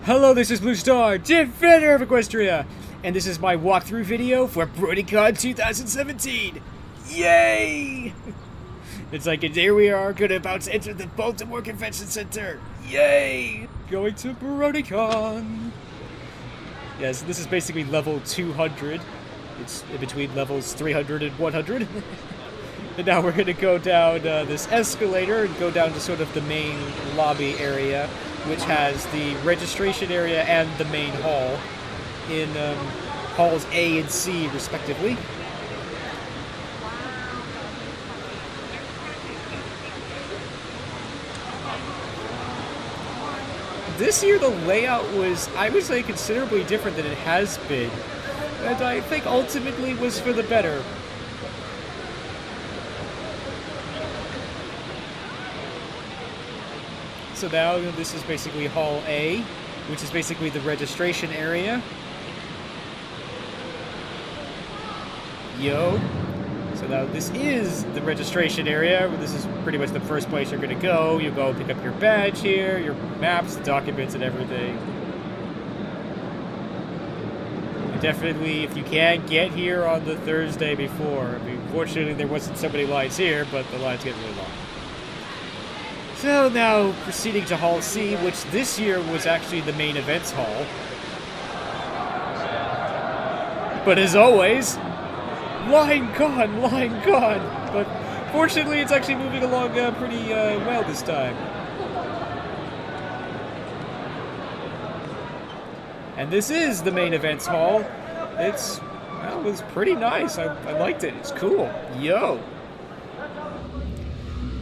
Hello, this is Blue Star, Defender of Equestria, and this is my walkthrough video for BronyCon 2017. Yay! It's like, and here we are, about to enter the Baltimore Convention Center. Yay! Going to BronyCon. Yes, this is basically level 200. It's in between levels 300 and 100. And now we're going to go down this escalator and go down to sort of the main lobby area, which has the registration area and the main hall in halls A and C, respectively. This year, the layout was, I would say, considerably different than it has been, and I think ultimately was for the better. So now this is basically Hall A, which is basically the registration area. Yo. So now this is the registration area. This is pretty much the first place you're going to go. You go pick up your badge here, your maps, documents, and everything. And definitely, if you can, get here on the Thursday before. I mean, fortunately, there wasn't so many lines here, but the lines get really long. So now, proceeding to Hall C, which this year was actually the main events hall. But as always, line gone! But fortunately, it's actually moving along pretty well this time. And this is the main events hall. It was pretty nice. I liked it. It's cool. Yo!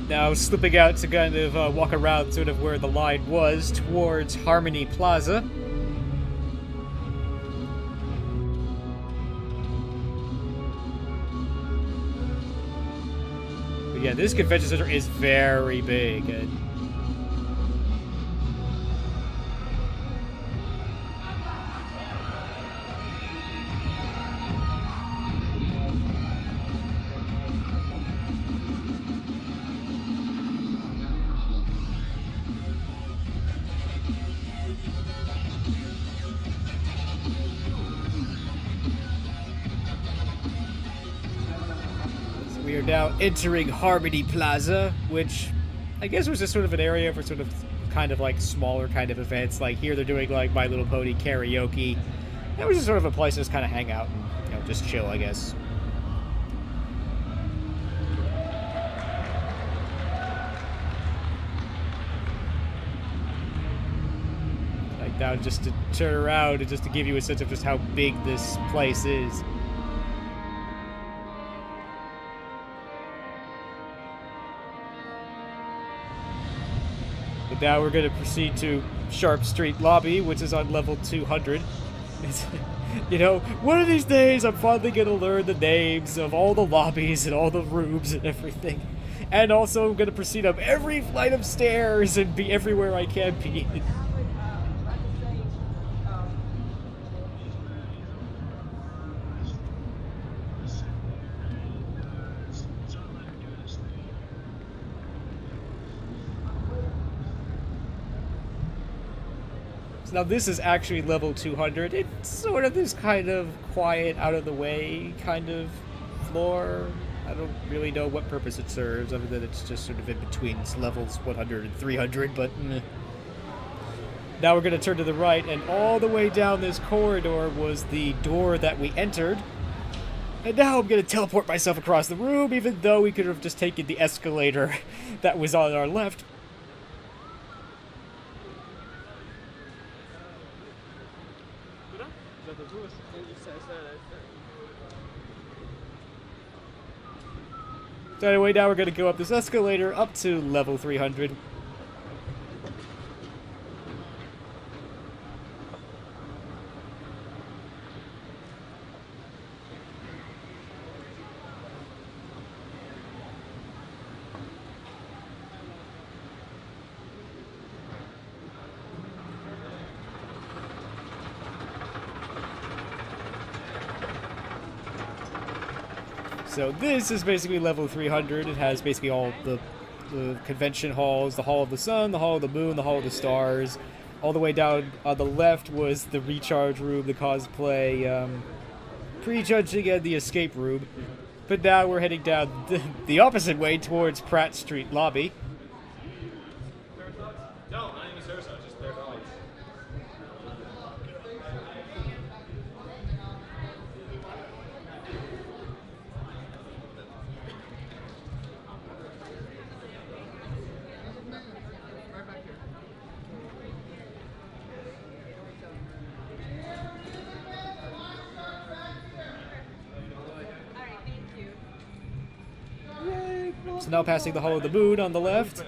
Now slipping out to kind of walk around sort of where the line was towards Harmony Plaza. But yeah, this convention center is very big. We are now entering Harmony Plaza, which I guess was just sort of an area for sort of kind of like smaller kind of events. Like here they're doing like My Little Pony karaoke. That was just sort of a place to just kind of hang out and, just chill, I guess. Like now just to turn around and just to give you a sense of just how big this place is. But now we're going to proceed to Sharp Street Lobby, which is on level 200. One of these days I'm finally going to learn the names of all the lobbies and all the rooms and everything. And also I'm going to proceed up every flight of stairs and be everywhere I can be. Now this is actually level 200. It's sort of this kind of quiet, out of the way kind of floor. I don't really know what purpose it serves, other than it's just sort of in between levels 100 and 300, but Now we're going to turn to the right, and all the way down this corridor was the door that we entered. And now I'm going to teleport myself across the room, even though we could have just taken the escalator that was on our left. So anyway, now we're going to go up this escalator up to level 300. So this is basically level 300. It has basically all the convention halls, the Hall of the Sun, the Hall of the Moon, the Hall of the Stars, All the way down on the left was the recharge room, the cosplay, prejudging, and the escape room. But now we're heading down the opposite way towards Pratt Street lobby. No, not even Sarasota, just their valley. So now passing the Hall of the Moon on the left.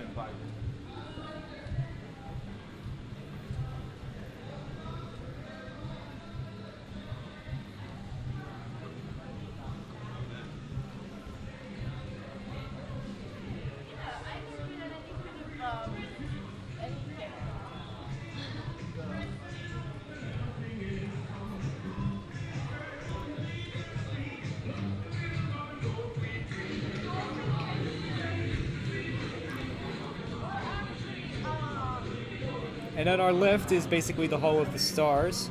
And on our left is basically the Hall of the Stars.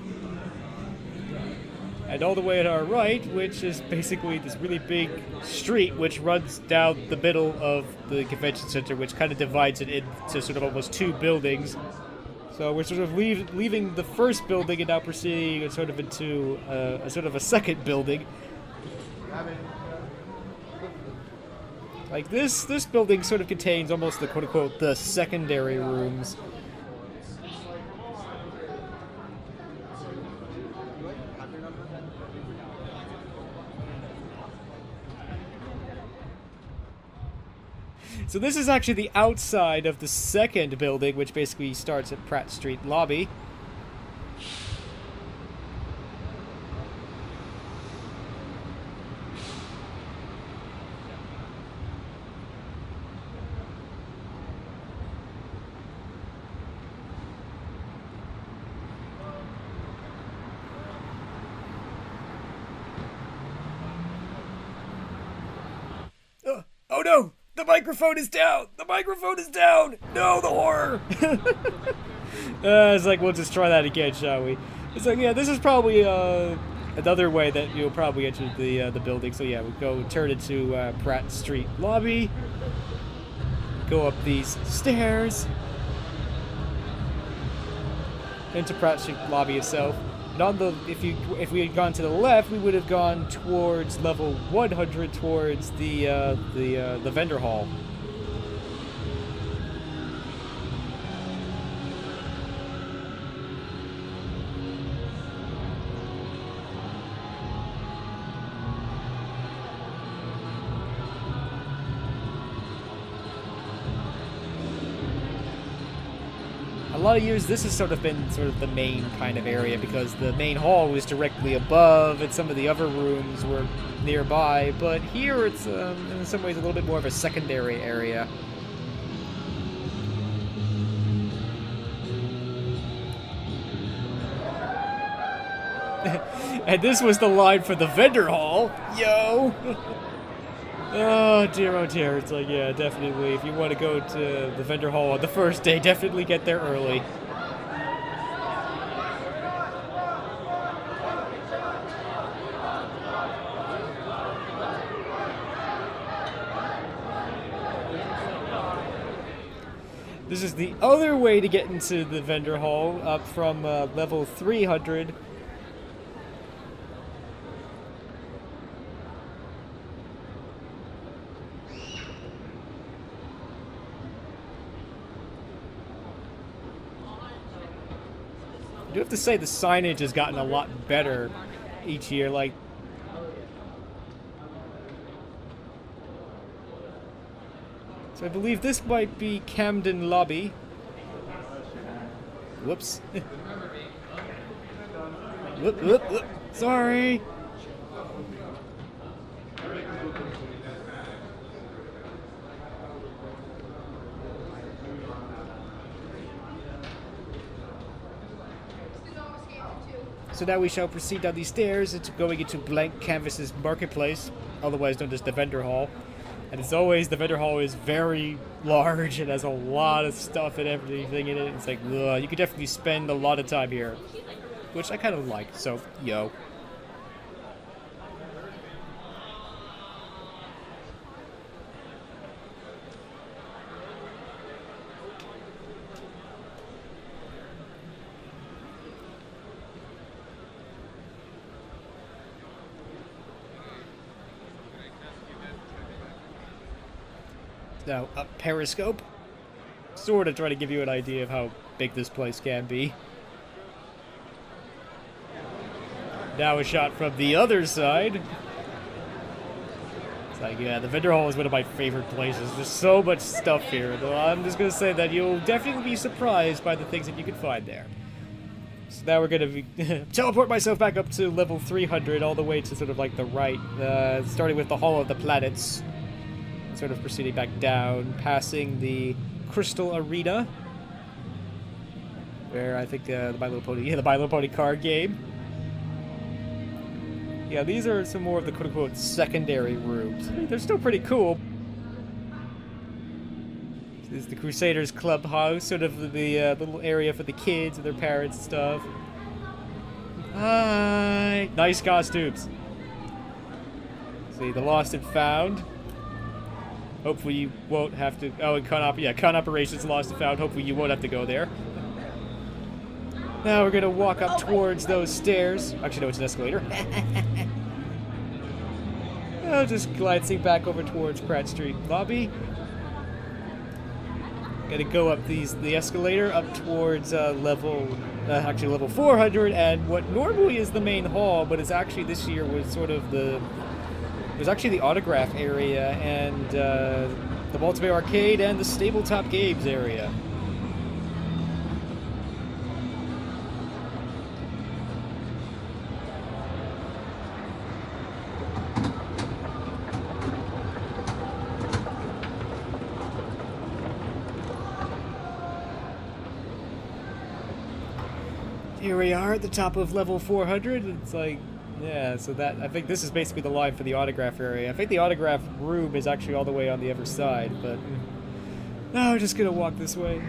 And all the way at our right, which is basically this really big street which runs down the middle of the convention center, which kind of divides it into sort of almost two buildings. So we're sort of leaving the first building and now proceeding sort of into a sort of a second building. Like this building sort of contains almost the quote-unquote the secondary rooms. So this is actually the outside of the second building, which basically starts at Pratt Street lobby. Oh no! The microphone is down! The microphone is down! No, the horror! It's like, we'll just try that again, shall we? It's like, yeah, this is probably another way that you'll probably enter the building. So yeah, we'll go turn into Pratt Street lobby. Go up these stairs. Into Pratt Street lobby itself. And on the, if we had gone to the left, we would have gone towards level 100, towards the vendor hall. A lot of years, this has sort of been the main kind of area because the main hall was directly above and some of the other rooms were nearby, but here it's in some ways a little bit more of a secondary area. And this was the line for the vendor hall. Yo! Oh dear, it's like, yeah, definitely, if you want to go to the vendor hall on the first day, definitely get there early. This is the other way to get into the vendor hall, up from level 300. I do have to say the signage has gotten a lot better each year, like... So I believe this might be Camden Lobby. Whoops. whoop. Sorry! So now we shall proceed down these stairs into going into Blank Canvas's marketplace, otherwise known as the vendor hall. And as always, the vendor hall is very large and has a lot of stuff and everything in it. It's like, ugh, you could definitely spend a lot of time here, which I kind of like, so, yo. Now, a periscope. Sort of try to give you an idea of how big this place can be. Now a shot from the other side. It's like, yeah, the vendor hall is one of my favorite places. There's so much stuff here, though I'm just going to say that you'll definitely be surprised by the things that you can find there. So now we're going to teleport myself back up to level 300, all the way to sort of like the right, starting with the Hall of the Planets. Sort of proceeding back down, passing the Crystal Arena, where I think the My Little Pony card game. Yeah, these are some more of the quote-unquote secondary rooms. I mean, they're still pretty cool. This is the Crusaders Clubhouse, sort of the little area for the kids and their parents and stuff. Hi! Nice costumes. See, the Lost and Found. Hopefully you won't have to... Oh, and Con Operations Lost and Found. Hopefully you won't have to go there. Now we're going to walk up towards those stairs. Actually, no, it's an escalator. Oh, just glancing back over towards Pratt Street Lobby. Gonna go up the escalator up towards level 400, and what normally is the main hall, but is actually this year was sort of there's actually the autograph area and the Baltimore Arcade and the Tabletop Games area. Here we are at the top of level 400. It's like, yeah, so that, I think this is basically the line for the autograph area. I think the autograph room is actually all the way on the other side, but no, we're just gonna walk this way.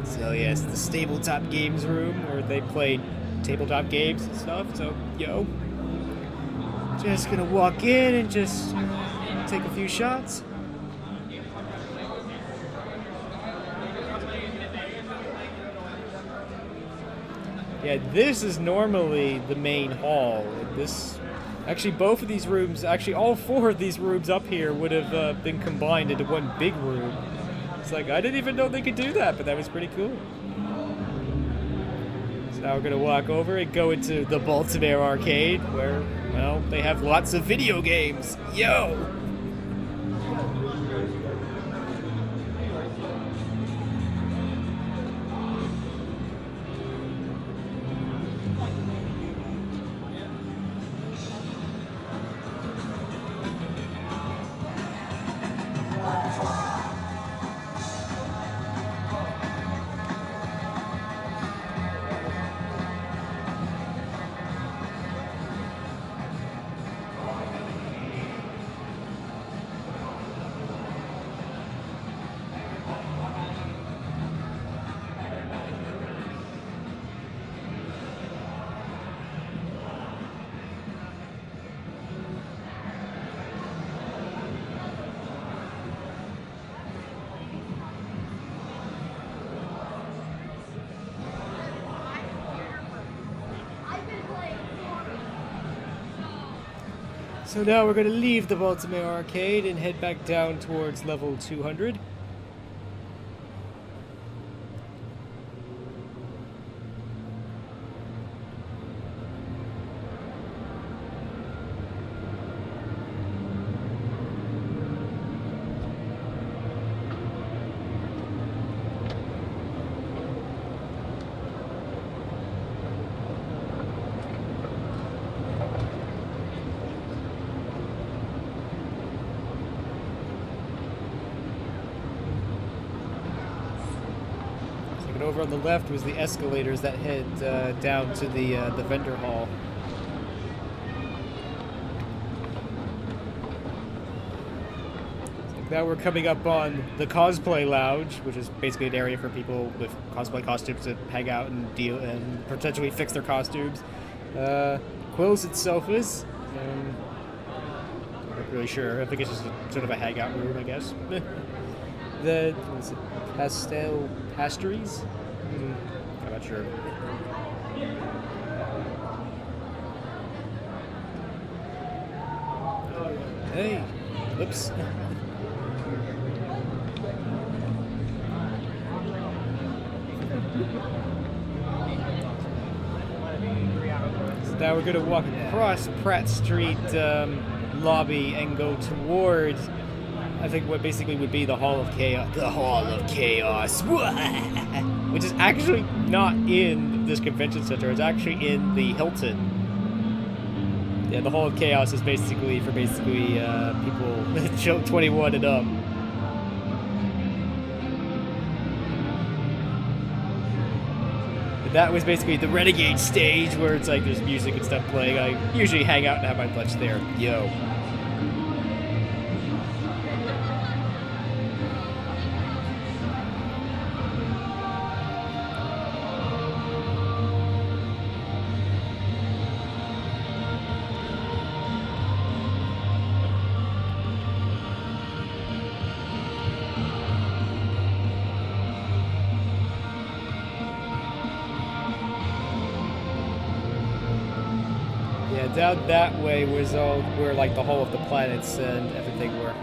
So yes, the Tabletop Games room where they play tabletop games and stuff. So, yo. Just gonna walk in and just take a few shots. Yeah, this is normally the main hall. Actually, both of these rooms, actually all four of these rooms up here would have been combined into one big room. It's like, I didn't even know they could do that, but that was pretty cool. So now we're gonna walk over and go into the Baltimore Arcade, where, well, they have lots of video games. Yo! So now we're going to leave the Baltimore Arcade and head back down towards level 200. over on the left was the escalators that head down to the vendor hall. Now we're coming up on the cosplay lounge, which is basically an area for people with cosplay costumes to hang out and deal and potentially fix their costumes. Quills and sofas. I'm not really sure. I think it's just sort of a hangout room, I guess. The what is it? Pastel pastries? I'm not sure. Hey, whoops. So now we're gonna walk across Pratt Street lobby and go towards, I think, what basically would be the Hall of Chaos. The Hall of Chaos, which is actually not in this convention center. It's actually in the Hilton. Yeah, the Hall of Chaos is basically for people 21 and up. That was basically the Renegade stage where it's like there's music and stuff playing. I usually hang out and have my lunch there. Yo. Yeah, down that way was all where like the Hall of the Planets and everything were.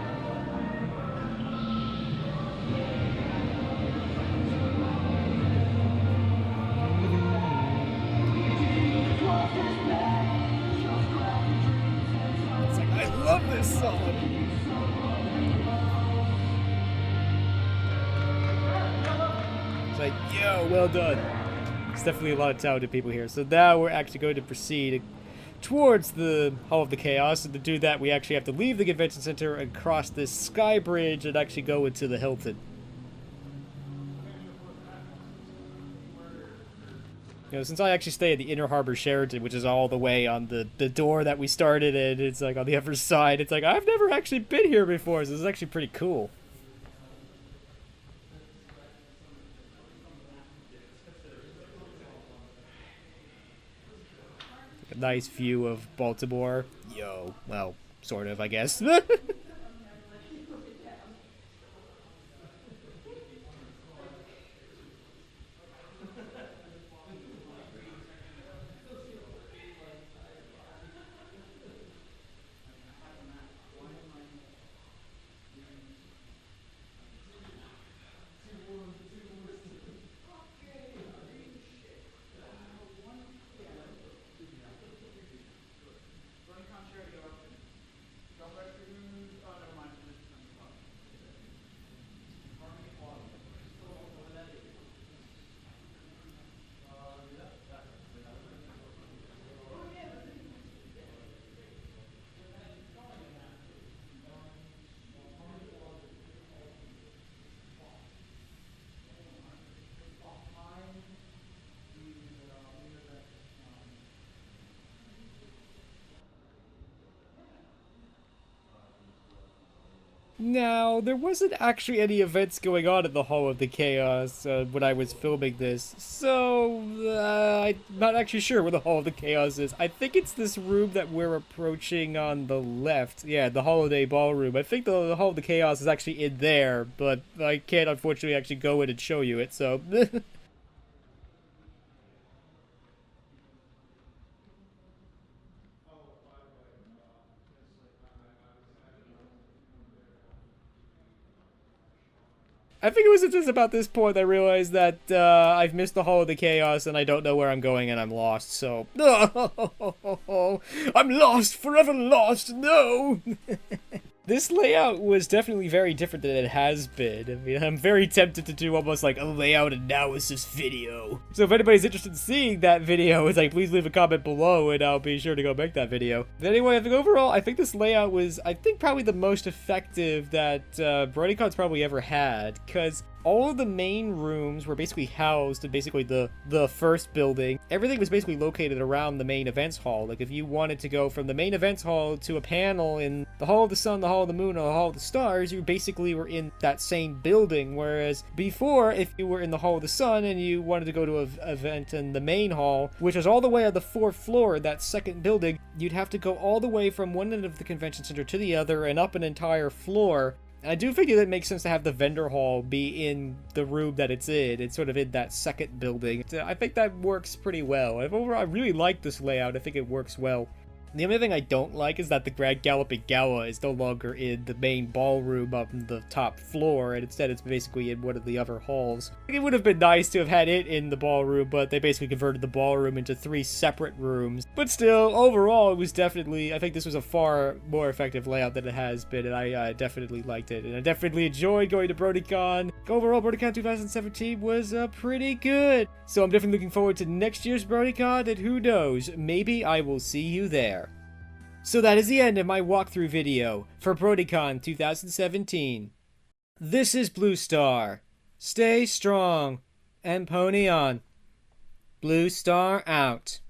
It's like, I love this song. It's like, yo, well done. There's definitely a lot of talented people here. So now we're actually going to proceed towards the Hall of the Chaos, and to do that we actually have to leave the convention center and cross this sky bridge and actually go into the Hilton. You know, since I actually stay at the Inner Harbor Sheraton, which is all the way on the door that we started in, it's like on the other side, it's like I've never actually been here before, so this is actually pretty cool. A nice view of Baltimore. Yo, well, sort of, I guess. Now, there wasn't actually any events going on at the Hall of the Chaos when I was filming this, so I'm not actually sure where the Hall of the Chaos is. I think it's this room that we're approaching on the left. Yeah, the Holiday Ballroom. I think the Hall of the Chaos is actually in there, but I can't unfortunately actually go in and show you it, so... I think it was just about this point I realized that I've missed the Hall of the Chaos and I don't know where I'm going and I'm lost, so... I'm lost! Forever lost! No! This layout was definitely very different than it has been. I mean, I'm very tempted to do almost like a layout analysis video. So if anybody's interested in seeing that video, it's like, please leave a comment below and I'll be sure to go make that video. But anyway, I think overall, I think this layout was, I think, probably the most effective that BronyCon's probably ever had. Because All of the main rooms were basically housed in basically the first building. Everything was basically located around the main events hall. Like if you wanted to go from the main events hall to a panel in the Hall of the Sun, the Hall of the Moon, or the Hall of the Stars, you basically were in that same building. Whereas before, if you were in the Hall of the Sun and you wanted to go to an event in the main hall, which was all the way on the 4th floor, that second building, you'd have to go all the way from one end of the convention center to the other and up an entire floor. And I do figure that it makes sense to have the vendor hall be in the room that it's in. It's sort of in that second building. I think that works pretty well. Overall, I really like this layout. I think it works well. The only thing I don't like is that the Grand Galloping Gala is no longer in the main ballroom on the top floor, and instead it's basically in one of the other halls. It would have been nice to have had it in the ballroom, but they basically converted the ballroom into 3 separate rooms. But still, overall, it was definitely, I think this was a far more effective layout than it has been, and I definitely liked it. And I definitely enjoyed going to BronyCon. Overall, BronyCon 2017 was pretty good. So I'm definitely looking forward to next year's BronyCon, and who knows, maybe I will see you there. So that is the end of my walkthrough video for BronyCon 2017. This is Blue Star. Stay strong and pony on. Blue Star out.